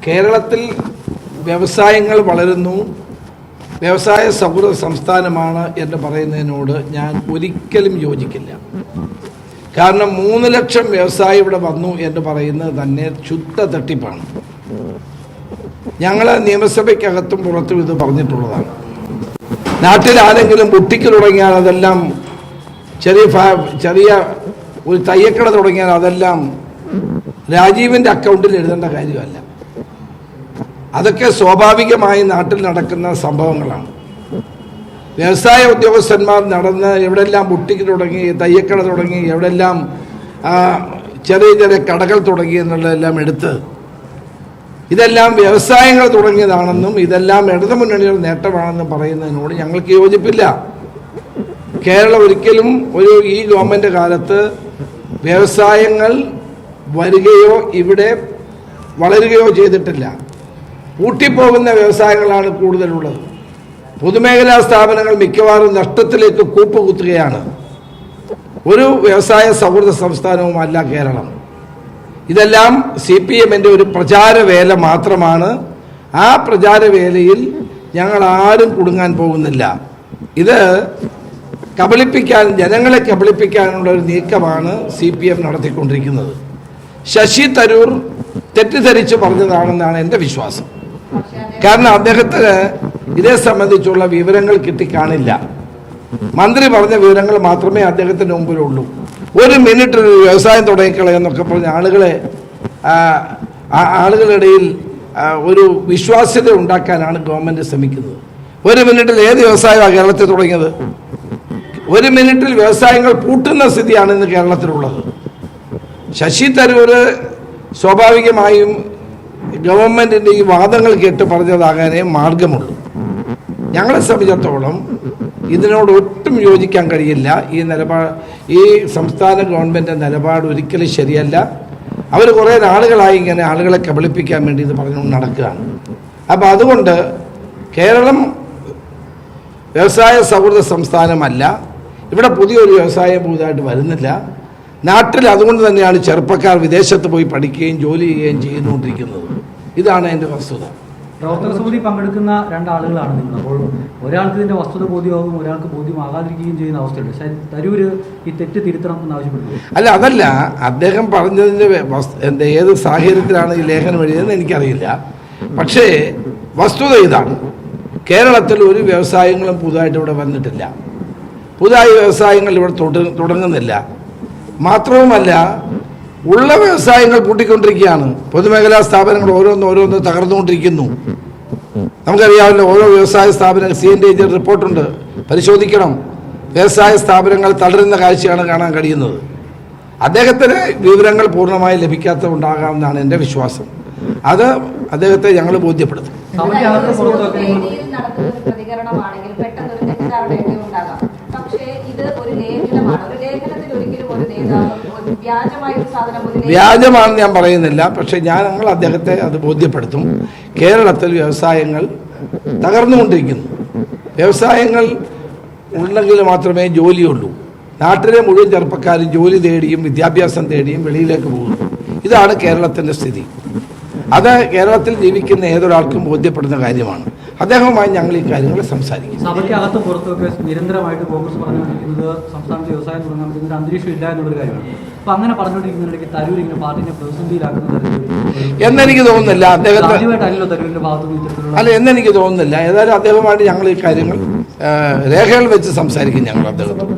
കേരളത്തിൽ വ്യവസായങ്ങൾ വളരുന്നു, വ്യവസായ സൗഹൃദ സംസ്ഥാനമാണ് എന്ന് പറയുന്നതിനോട് ഞാൻ ഒരിക്കലും യോജിക്കില്ല. കാരണം 3 ലക്ഷം വ്യവസായി ഇവിടെ വന്നു എന്ന് പറയുന്നത് തന്നെ ശുദ്ധ തട്ടിപ്പാണ്. ഞങ്ങൾ നിയമസഭയ്ക്കകത്തും പുറത്തും ഇത് പറഞ്ഞിട്ടുള്ളതാണ്. നാട്ടിൽ ആരെങ്കിലും ബുട്ടിക്ക് തുടങ്ങിയാൽ അതെല്ലാം ചെറിയ ഒരു തയ്യക്കട തുടങ്ങിയാൽ അതെല്ലാം രാജീവിൻ്റെ അക്കൗണ്ടിൽ എഴുതേണ്ട കാര്യമല്ല. അതൊക്കെ സ്വാഭാവികമായി നാട്ടിൽ നടക്കുന്ന സംഭവങ്ങളാണ്. വ്യവസായ ഉദ്യോഗസ്ഥന്മാർ നടന്ന് എവിടെല്ലാം ബുട്ടിക്ക് തുടങ്ങി, തയ്യക്കട തുടങ്ങി, എവിടെല്ലാം ചെറിയ കടകൾ തുടങ്ങി എന്നുള്ളതെല്ലാം എടുത്ത് ഇതെല്ലാം വ്യവസായങ്ങൾ തുടങ്ങിയതാണെന്നും ഇതെല്ലാം ഇടതുമുന്നണിയുടെ നേട്ടമാണെന്നും പറയുന്നതിനോട് ഞങ്ങൾക്ക് യോജിപ്പില്ല. കേരളം ഒരിക്കലും ഈ ഗവൺമെൻറ് കാലത്ത് വ്യവസായങ്ങൾ വരികയോ ഇവിടെ വളരുകയോ ചെയ്തിട്ടില്ല. ഊട്ടിപ്പോകുന്ന വ്യവസായങ്ങളാണ് കൂടുതലുള്ളത്. പൊതുമേഖലാ സ്ഥാപനങ്ങൾ മിക്കവാറും നഷ്ടത്തിലേക്ക് കൂപ്പുകുത്തുകയാണ്. ഒരു വ്യവസായ സൗഹൃദ സംസ്ഥാനവുമല്ല കേരളം. ഇതെല്ലാം CPMൻ്റെ ഒരു പ്രചാരവേല മാത്രമാണ്. ആ പ്രചാരവേലയിൽ ഞങ്ങൾ ആരും കുടുങ്ങാൻ പോകുന്നില്ല. ഇത് ജനങ്ങളെ കബളിപ്പിക്കാനുള്ള ഒരു നീക്കമാണ് CPM നടത്തിക്കൊണ്ടിരിക്കുന്നത്. ശശി തരൂർ തെറ്റിദ്ധരിച്ച് പറഞ്ഞതാണെന്നാണ് എൻ്റെ വിശ്വാസം. കാരണം അദ്ദേഹത്തിന് ഇതേ സംബന്ധിച്ചുള്ള വിവരങ്ങൾ കിട്ടിക്കാണില്ല. മന്ത്രി പറഞ്ഞ വിവരങ്ങൾ മാത്രമേ അദ്ദേഹത്തിന് മുമ്പിലുള്ളൂ. 1 മിനിറ്റ് ഒരു വ്യവസായം തുടങ്ങിക്കളയെന്നൊക്കെ പറഞ്ഞ ആളുകളിടയിൽ ഒരു വിശ്വാസ്യത ഉണ്ടാക്കാനാണ് ഗവൺമെൻറ് ശ്രമിക്കുന്നത്. 1 മിനിറ്റിൽ ഏത് വ്യവസായമാണ് കേരളത്തിൽ തുടങ്ങിയത്? 1 മിനിറ്റിൽ വ്യവസായങ്ങൾ പൂട്ടുന്ന സ്ഥിതിയാണ് ഇന്ന് കേരളത്തിലുള്ളത്. ശശി തരൂർ സ്വാഭാവികമായും ഗവൺമെൻറ്റിൻ്റെ ഈ വാദങ്ങൾ കേട്ട് പറഞ്ഞതാകാനേ മാർഗമുള്ളൂ. ഞങ്ങളെ സംബന്ധിച്ചിടത്തോളം ഇതിനോട് ഒട്ടും യോജിക്കാൻ കഴിയില്ല. ഈ സംസ്ഥാന ഗവൺമെൻറ് നിലപാട് ഒരിക്കലും ശരിയല്ല. അവർ കുറേ നാളുകളായി ഇങ്ങനെ ആളുകളെ കബളിപ്പിക്കാൻ വേണ്ടി ഇത് പറഞ്ഞുകൊണ്ട് നടക്കുകയാണ്. അപ്പോൾ അതുകൊണ്ട് കേരളം വ്യവസായ സൗഹൃദ സംസ്ഥാനമല്ല. ഇവിടെ പുതിയൊരു വ്യവസായം പുതുതായിട്ട് വരുന്നില്ല. നാട്ടിൽ അതുകൊണ്ട് തന്നെയാണ് ചെറുപ്പക്കാർ വിദേശത്ത് പോയി പഠിക്കുകയും ജോലി ചെയ്യുകയും ചെയ്തുകൊണ്ടിരിക്കുന്നത്. ഇതാണ് എൻ്റെ വസ്തുത. പ്രവർത്തക സമിതി പങ്കെടുക്കുന്ന 2 ആളുകളാണ് നിങ്ങൾ. അപ്പോൾ ഒരാൾക്ക് ഇതിൻ്റെ വസ്തുത ബോധ്യമാകും, ഒരാൾക്ക് ബോധ്യമാകാതിരിക്കുകയും ചെയ്യുന്ന അവസ്ഥയുണ്ട്. തരൂർ ഈ തെറ്റ് തിരുത്തണം എന്ന് ആവശ്യപ്പെടുന്നു. അതല്ല അദ്ദേഹം പറഞ്ഞതിൻ്റെ ഏത് സാഹചര്യത്തിലാണ് ഈ ലേഖനം എഴുതിയതെന്ന് എനിക്കറിയില്ല. പക്ഷേ വസ്തുത ഇതാണ്: കേരളത്തിൽ ഒരു വ്യവസായങ്ങളും പുതുതായിട്ട് ഇവിടെ വന്നിട്ടില്ല. പുതുതായ വ്യവസായങ്ങൾ ഇവിടെ തുടങ്ങുന്നില്ല. മാത്രവുമല്ല, ഉള്ള വ്യവസായങ്ങൾ പൂട്ടിക്കൊണ്ടിരിക്കുകയാണ്. പൊതുമേഖലാ സ്ഥാപനങ്ങൾ ഓരോന്ന് തകർന്നുകൊണ്ടിരിക്കുന്നു. നമുക്കറിയാമല്ലോ, ഓരോ വ്യവസായ സ്ഥാപനം CNTG റിപ്പോർട്ടുണ്ട്, പരിശോധിക്കണം. വ്യവസായ സ്ഥാപനങ്ങൾ തളരുന്ന കാഴ്ചയാണ് കാണാൻ കഴിയുന്നത്. അദ്ദേഹത്തിന് വിവരങ്ങൾ പൂർണ്ണമായി ലഭിക്കാത്തതുണ്ടാകാമെന്നാണ് എൻ്റെ വിശ്വാസം. അത് അദ്ദേഹത്തെ ഞങ്ങൾ ബോധ്യപ്പെടുത്തും. വ്യാജമാണെന്ന് ഞാൻ പറയുന്നില്ല. പക്ഷെ ഞങ്ങൾ അദ്ദേഹത്തെ അത് ബോധ്യപ്പെടുത്തും. കേരളത്തിൽ വ്യവസായങ്ങൾ തകർന്നുകൊണ്ടിരിക്കുന്നു. വ്യവസായങ്ങൾ ഉണ്ടെങ്കിൽ മാത്രമേ ജോലിയുള്ളൂ. നാട്ടിലെ മുഴുവൻ ചെറുപ്പക്കാരും ജോലി തേടിയും വിദ്യാഭ്യാസം തേടിയും വെളിയിലേക്ക് പോകുന്നു. ഇതാണ് കേരളത്തിൻ്റെ സ്ഥിതി. അത് കേരളത്തിൽ ജീവിക്കുന്ന ഏതൊരാൾക്കും ബോധ്യപ്പെടുന്ന കാര്യമാണ്. അദ്ദേഹവുമായി ഞങ്ങൾ ഈ കാര്യങ്ങൾ സംസാരിക്കും. സഭയ്ക്കകത്തും പുറത്തൊക്കെ നിരന്തരമായിട്ട് കോൺഗ്രസ് പറഞ്ഞുകൊണ്ടിരിക്കുന്നത് സംസ്ഥാനത്ത് വ്യവസായം തുടങ്ങാൻ പറ്റുന്ന ഒരു അന്തരീക്ഷം ഇല്ല എന്നുള്ളൊരു കാര്യമാണ്. അപ്പോൾ അങ്ങനെ പറഞ്ഞുകൊണ്ടിരിക്കുന്നതിനിടയ്ക്ക് തരൂർ ഇങ്ങനെ പാർട്ടിനെ പ്രതിസന്ധിയിലാക്കുന്ന എന്നെനിക്ക് തോന്നുന്നില്ല. അദ്ദേഹമായിട്ടല്ലോ തരൂരിന്റെ ഭാഗത്തുനിന്ന് അല്ല എന്നെനിക്ക് തോന്നുന്നില്ല. ഏതായാലും അദ്ദേഹമായിട്ട് ഞങ്ങൾ ഈ കാര്യങ്ങൾ രേഖകൾ വെച്ച് സംസാരിക്കും ഞങ്ങൾ അദ്ദേഹത്തോട്.